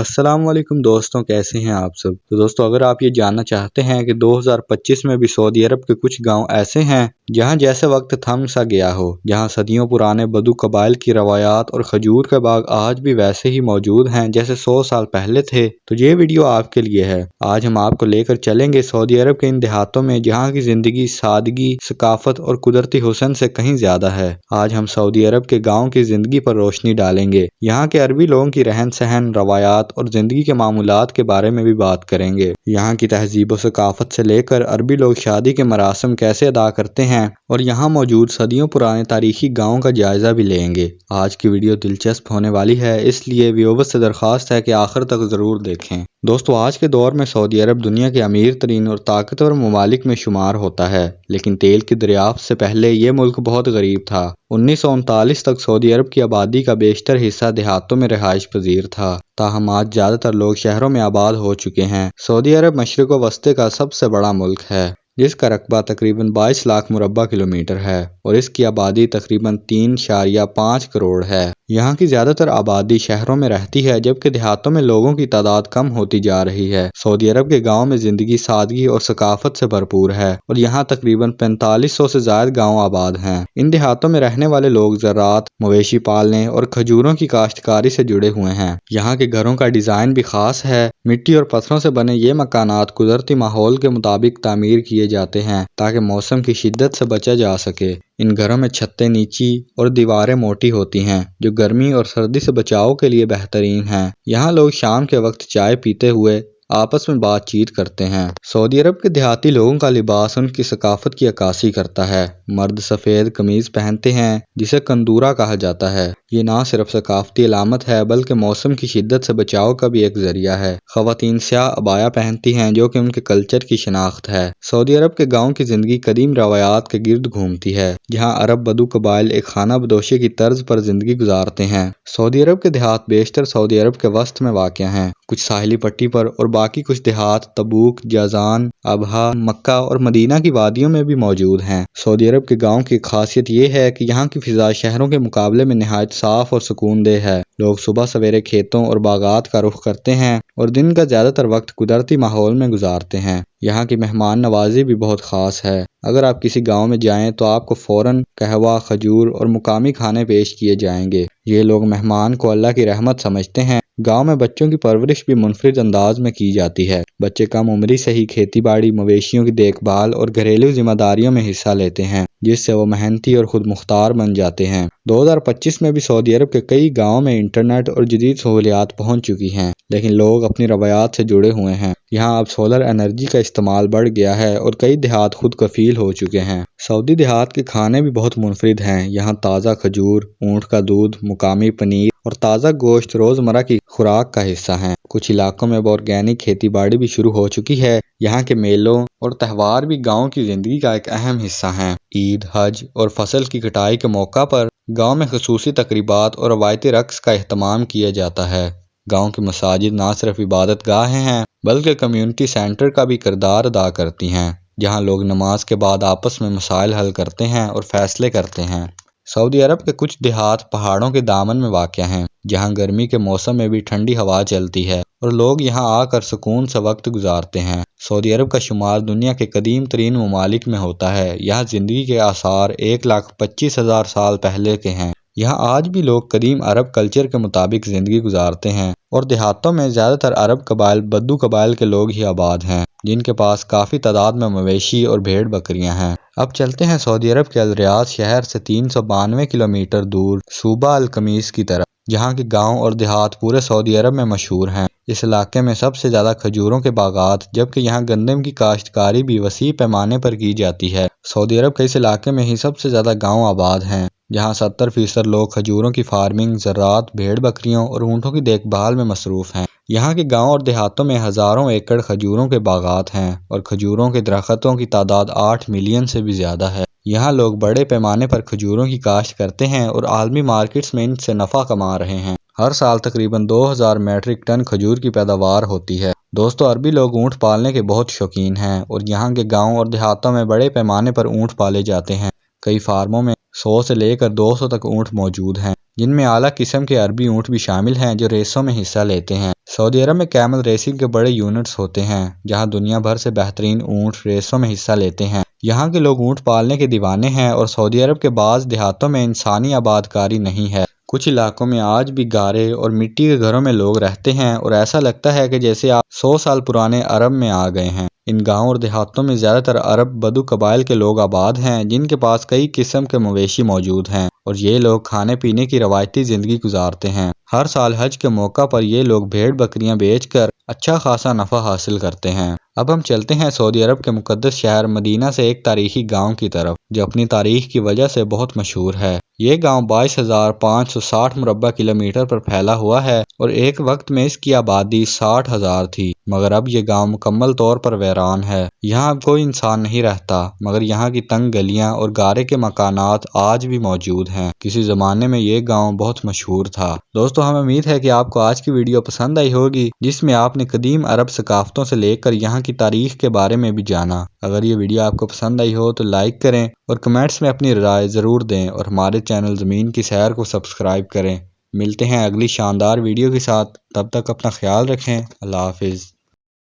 السلام علیکم دوستوں، کیسے ہیں آپ سب؟ تو دوستوں، اگر آپ یہ جاننا چاہتے ہیں کہ 2025 میں بھی سعودی عرب کے کچھ گاؤں ایسے ہیں جہاں جیسے وقت تھم سا گیا ہو، جہاں صدیوں پرانے بدو قبائل کی روایات اور کھجور کے باغ آج بھی ویسے ہی موجود ہیں جیسے 100 سال پہلے تھے، تو یہ ویڈیو آپ کے لیے ہے۔ آج ہم آپ کو لے کر چلیں گے سعودی عرب کے ان دیہاتوں میں جہاں کی زندگی سادگی، ثقافت اور قدرتی حسن سے کہیں زیادہ ہے۔ آج ہم سعودی عرب کے گاؤں کی زندگی پر روشنی ڈالیں گے، یہاں کے عربی لوگوں کی رہن سہن، روایات اور زندگی کے معمولات کے بارے میں بھی بات کریں گے۔ یہاں کی تہذیب و ثقافت سے لے کر عربی لوگ شادی کے مراسم کیسے ادا کرتے ہیں اور یہاں موجود صدیوں پرانے تاریخی گاؤں کا جائزہ بھی لیں گے۔ آج کی ویڈیو دلچسپ ہونے والی ہے، اس لیے ویورز سے درخواست ہے کہ آخر تک ضرور دیکھیں۔ دوستو، آج کے دور میں سعودی عرب دنیا کے امیر ترین اور طاقتور ممالک میں شمار ہوتا ہے، لیکن تیل کی دریافت سے پہلے یہ ملک بہت غریب تھا۔ 1939 تک سعودی عرب کی آبادی کا بیشتر حصہ دیہاتوں میں رہائش پذیر تھا، تاہم آج زیادہ تر لوگ شہروں میں آباد ہو چکے ہیں۔ سعودی عرب مشرق و وسطی کا سب سے بڑا ملک ہے، جس کا رقبہ تقریباً 22 لاکھ مربع کلومیٹر ہے اور اس کی آبادی تقریباً 3.5 کروڑ ہے۔ یہاں کی زیادہ تر آبادی شہروں میں رہتی ہے، جبکہ دیہاتوں میں لوگوں کی تعداد کم ہوتی جا رہی ہے۔ سعودی عرب کے گاؤں میں زندگی سادگی اور ثقافت سے بھرپور ہے اور یہاں تقریباً 4500 سے زائد گاؤں آباد ہیں۔ ان دیہاتوں میں رہنے والے لوگ زراعت، مویشی پالنے اور کھجوروں کی کاشتکاری سے جڑے ہوئے ہیں۔ یہاں کے گھروں کا ڈیزائن بھی خاص ہے۔ مٹی اور پتھروں سے بنے یہ مکانات قدرتی ماحول کے مطابق تعمیر کیے جاتے ہیں تاکہ موسم کی شدت سے بچا جا سکے۔ ان گھروں میں چھتیں نیچی اور دیواریں موٹی ہوتی ہیں، جو گرمی اور سردی سے بچاؤ کے لیے بہترین ہیں۔ یہاں لوگ شام کے وقت چائے پیتے ہوئے آپس میں بات چیت کرتے ہیں۔ سعودی عرب کے دیہاتی لوگوں کا لباس ان کی ثقافت کی عکاسی کرتا ہے۔ مرد سفید قمیض پہنتے ہیں جسے کندورہ کہا جاتا ہے۔ یہ نہ صرف ثقافتی علامت ہے بلکہ موسم کی شدت سے بچاؤ کا بھی ایک ذریعہ ہے۔ خواتین سیاہ عبایا پہنتی ہیں جو کہ ان کے کلچر کی شناخت ہے۔ سعودی عرب کے گاؤں کی زندگی قدیم روایات کے گرد گھومتی ہے، جہاں عرب بدو قبائل ایک خانہ بدوشی کی طرز پر زندگی گزارتے ہیں۔ سعودی عرب کے دیہات بیشتر سعودی عرب کے وسط میں واقع ہیں، کچھ ساحلی پٹی پر اور باقی کچھ دیہات تبوک، جازان، ابہا، مکہ اور مدینہ کی وادیوں میں بھی موجود ہیں۔ سعودی عرب کے گاؤں کی خاصیت یہ ہے کہ یہاں کی فضا شہروں کے مقابلے میں نہایت صاف اور سکون دہ ہے۔ لوگ صبح سویرے کھیتوں اور باغات کا رخ کرتے ہیں اور دن کا زیادہ تر وقت قدرتی ماحول میں گزارتے ہیں۔ یہاں کی مہمان نوازی بھی بہت خاص ہے۔ اگر آپ کسی گاؤں میں جائیں تو آپ کو فوراً قہوہ، کھجور اور مقامی کھانے پیش کیے جائیں گے۔ یہ لوگ مہمان کو اللہ کی رحمت سمجھتے ہیں۔ گاؤں میں بچوں کی پرورش بھی منفرد انداز میں کی جاتی ہے۔ بچے کم عمری سے ہی کھیتی باڑی، مویشیوں کی دیکھ بھال اور گھریلو ذمہ داریوں میں حصہ لیتے ہیں، جس سے وہ محنتی اور خود مختار بن جاتے ہیں۔ 2025 میں بھی سعودی عرب کے کئی گاؤں میں انٹرنیٹ اور جدید سہولیات پہنچ چکی ہیں، لیکن لوگ اپنی روایات سے جڑے ہوئے ہیں۔ یہاں اب سولر انرجی کا استعمال بڑھ گیا ہے اور کئی دیہات خود کفیل ہو چکے ہیں۔ سعودی دیہات کے کھانے بھی بہت منفرد ہیں۔ یہاں تازہ کھجور، اونٹ کا دودھ، مقامی پنیر اور تازہ گوشت روزمرہ کی خوراک کا حصہ ہیں۔ کچھ علاقوں میں آرگینک کھیتی باڑی بھی شروع ہو چکی ہے۔ یہاں کے میلوں اور تہوار بھی گاؤں کی زندگی کا ایک اہم حصہ ہیں۔ عید، حج اور فصل کی کٹائی کے موقع پر گاؤں میں خصوصی تقریبات اور روایتی رقص کا اہتمام کیا جاتا ہے۔ گاؤں کی مساجد نہ صرف عبادت گاہیں ہیں بلکہ کمیونٹی سینٹر کا بھی کردار ادا کرتی ہیں، جہاں لوگ نماز کے بعد آپس میں مسائل حل کرتے ہیں اور فیصلے کرتے ہیں۔ سعودی عرب کے کچھ دیہات پہاڑوں کے دامن میں واقع ہیں، جہاں گرمی کے موسم میں بھی ٹھنڈی ہوا چلتی ہے اور لوگ یہاں آ کر سکون سے وقت گزارتے ہیں۔ سعودی عرب کا شمار دنیا کے قدیم ترین ممالک میں ہوتا ہے۔ یہاں زندگی کے آثار 1,25,000 سال پہلے کے ہیں۔ یہاں آج بھی لوگ قدیم عرب کلچر کے مطابق زندگی گزارتے ہیں اور دیہاتوں میں زیادہ تر عرب قبائل بدو قبائل کے لوگ ہی آباد ہیں، جن کے پاس کافی تعداد میں مویشی اور بھیڑ بکریاں ہیں۔ اب چلتے ہیں سعودی عرب کے الریاض شہر سے 392 کلومیٹر دور صوبہ القمیس کی طرف، جہاں کے گاؤں اور دیہات پورے سعودی عرب میں مشہور ہیں۔ اس علاقے میں سب سے زیادہ کھجوروں کے باغات، جبکہ یہاں گندم کی کاشتکاری بھی وسیع پیمانے پر کی جاتی ہے۔ سعودی عرب کے اس علاقے میں ہی سب سے زیادہ گاؤں آباد ہیں، جہاں 70% لوگ کھجوروں کی فارمنگ، زراعت، بھیڑ بکریوں اور اونٹوں کی دیکھ بھال میں مصروف ہیں۔ یہاں کے گاؤں اور دیہاتوں میں ہزاروں ایکڑ کھجوروں کے باغات ہیں اور کھجوروں کے درختوں کی تعداد 8 ملین سے بھی زیادہ ہے۔ یہاں لوگ بڑے پیمانے پر کھجوروں کی کاشت کرتے ہیں اور عالمی مارکیٹس میں ان سے نفع کما رہے ہیں۔ ہر سال تقریباً 2000 میٹرک ٹن کھجور کی پیداوار ہوتی ہے۔ دوستو، عربی لوگ اونٹ پالنے کے بہت شوقین ہیں اور یہاں کے گاؤں اور دیہاتوں میں بڑے پیمانے پر اونٹ پالے جاتے ہیں۔ کئی فارموں میں 100 سے لے کر 200 تک اونٹ موجود ہیں۔ جن میں اعلیٰ قسم کے عربی اونٹ بھی شامل ہیں جو ریسوں میں حصہ لیتے ہیں۔ سعودی عرب میں کیمل ریسنگ کے بڑے یونٹس ہوتے ہیں جہاں دنیا بھر سے بہترین اونٹ ریسوں میں حصہ لیتے ہیں۔ یہاں کے لوگ اونٹ پالنے کے دیوانے ہیں اور سعودی عرب کے بعض دیہاتوں میں انسانی آباد کاری نہیں ہے۔ کچھ علاقوں میں آج بھی گارے اور مٹی کے گھروں میں لوگ رہتے ہیں اور ایسا لگتا ہے کہ جیسے آپ 100 سال پرانے عرب میں آ گئے ہیں۔ ان گاؤں اور دیہاتوں میں زیادہ تر عرب بدو قبائل کے لوگ آباد ہیں جن کے پاس کئی قسم کے مویشی موجود ہیں اور یہ لوگ کھانے پینے کی روایتی زندگی گزارتے ہیں۔ ہر سال حج کے موقع پر یہ لوگ بھیڑ بکریاں بیچ کر اچھا خاصا نفع حاصل کرتے ہیں۔ اب ہم چلتے ہیں سعودی عرب کے مقدس شہر مدینہ سے ایک تاریخی گاؤں کی طرف جو اپنی تاریخ کی وجہ سے بہت مشہور ہے۔ یہ گاؤں 22,560 مربع کلومیٹر پر پھیلا ہوا ہے اور ایک وقت میں اس کی آبادی 60,000 تھی، مگر اب یہ گاؤں مکمل طور پر ویران ہے۔ یہاں اب کوئی انسان نہیں رہتا، مگر یہاں کی تنگ گلیاں اور گارے کے مکانات آج بھی موجود ہیں۔ کسی زمانے میں یہ گاؤں بہت مشہور تھا۔ دوستو ہمیں امید ہے کہ آپ کو آج کی ویڈیو پسند آئی ہوگی جس میں آپ نے قدیم عرب ثقافتوں سے لے کر یہاں کی تاریخ کے بارے میں بھی جانا۔ اگر یہ ویڈیو آپ کو پسند آئی ہو تو لائک کریں اور کمنٹس میں اپنی رائے ضرور دیں اور ہمارے چینل زمین کی سیر کو سبسکرائب کریں۔ ملتے ہیں اگلی شاندار ویڈیو کے ساتھ، تب تک اپنا خیال رکھیں۔ اللہ حافظ۔